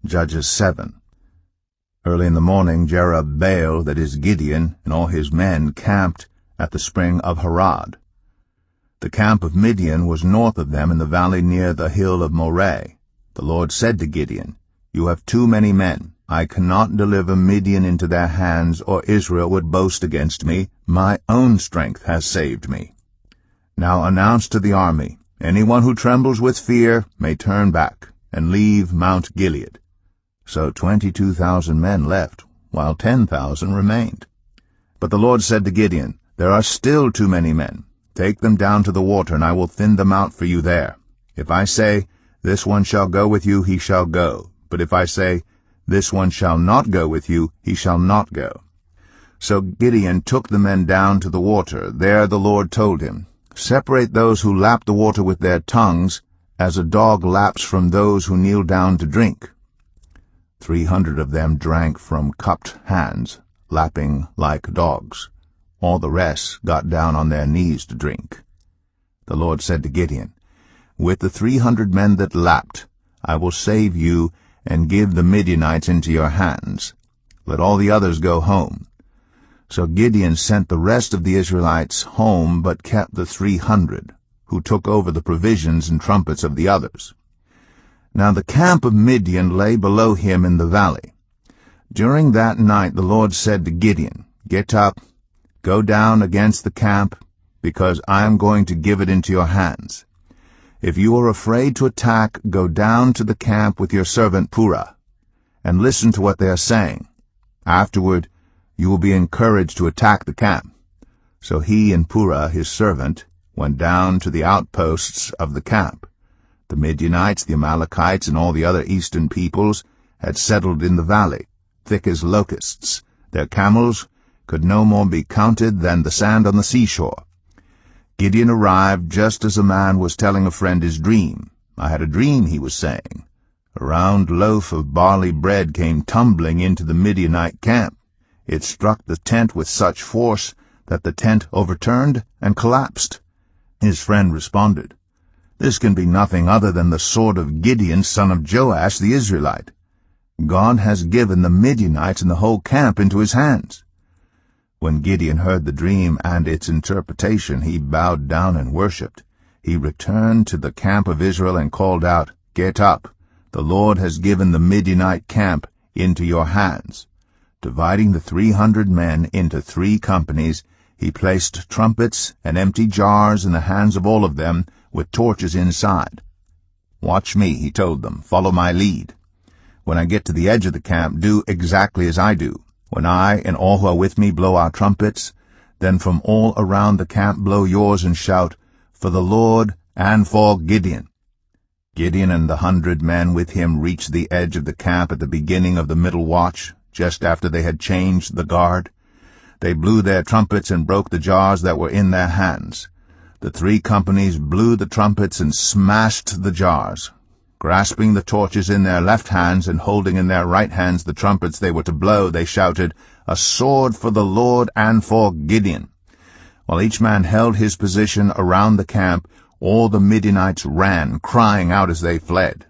Judges 7. Early in the morning Jerubbaal, that is Gideon, and all his men camped at the spring of Harod. The camp of Midian was north of them in the valley near the hill of Moreh. The Lord said to Gideon, "You have too many men. I cannot deliver Midian into their hands, or Israel would boast against me. My own strength has saved me. Now announce to the army, anyone who trembles with fear may turn back and leave Mount Gilead." So 22,000 men left, while 10,000 remained. But the Lord said to Gideon, "There are still too many men. Take them down to the water, and I will thin them out for you there. If I say, 'This one shall go with you,' he shall go. But if I say, 'This one shall not go with you,' he shall not go." So Gideon took the men down to the water. There the Lord told him, "Separate those who lap the water with their tongues, as a dog laps from those who kneel down to drink." 300 of them drank from cupped hands, lapping like dogs. All the rest got down on their knees to drink. The Lord said to Gideon, "With the 300 men that lapped, I will save you and give the Midianites into your hands. Let all the others go home." So Gideon sent the rest of the Israelites home, but kept the 300, who took over the provisions and trumpets of the others. Now the camp of Midian lay below him in the valley. During that night the Lord said to Gideon, "Get up, go down against the camp, because I am going to give it into your hands. If you are afraid to attack, go down to the camp with your servant Purah, and listen to what they are saying. Afterward you will be encouraged to attack the camp." So he and Purah his servant went down to the outposts of the camp. The Midianites, the Amalekites, and all the other eastern peoples had settled in the valley, thick as locusts. Their camels could no more be counted than the sand on the seashore. Gideon arrived just as a man was telling a friend his dream. "I had a dream," he was saying. A round loaf of barley bread came tumbling into the Midianite camp. It struck the tent with such force that the tent overturned and collapsed. His friend responded, "This can be nothing other than the sword of Gideon, son of Joash, the Israelite. God has given the Midianites and the whole camp into his hands." When Gideon heard the dream and its interpretation, he bowed down and worshipped. He returned to the camp of Israel and called out, "Get up! The Lord has given the Midianite camp into your hands." Dividing the 300 men into 3 companies, he placed trumpets and empty jars in the hands of all of them, with torches inside. "Watch me," he told them. "Follow my lead. When I get to the edge of the camp, do exactly as I do. When I and all who are with me blow our trumpets, then from all around the camp blow yours and shout, 'For the Lord and for Gideon.'" Gideon and the 100 men with him reached the edge of the camp at the beginning of the middle watch, just after they had changed the guard. They blew their trumpets and broke the jars that were in their hands. The 3 companies blew the trumpets and smashed the jars. Grasping the torches in their left hands and holding in their right hands the trumpets they were to blow, they shouted, "A sword for the Lord and for Gideon." While each man held his position around the camp, all the Midianites ran, crying out as they fled.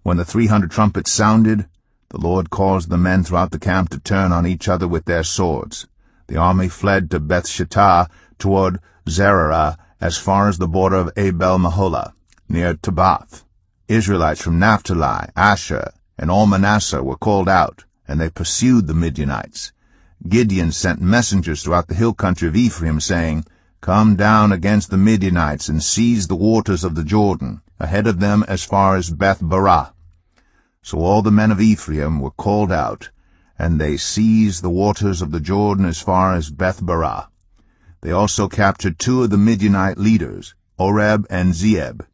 When the 300 trumpets sounded, the Lord caused the men throughout the camp to turn on each other with their swords. The army fled to Beth-shittah toward Zererah as far as the border of Abel-Meholah, near Tabbath. Israelites from Naphtali, Asher, and all Manasseh were called out, and they pursued the Midianites. Gideon sent messengers throughout the hill country of Ephraim, saying, "Come down against the Midianites and seize the waters of the Jordan, ahead of them as far as Beth-barah." So all the men of Ephraim were called out, and they seized the waters of the Jordan as far as Beth-barah. They also captured 2 of the Midianite leaders, Oreb and Zeeb.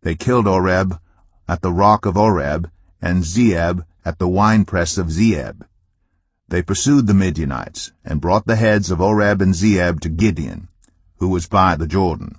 They killed Oreb at the rock of Oreb, and Zeeb at the winepress of Zeeb. They pursued the Midianites, and brought the heads of Oreb and Zeeb to Gideon, who was by the Jordan.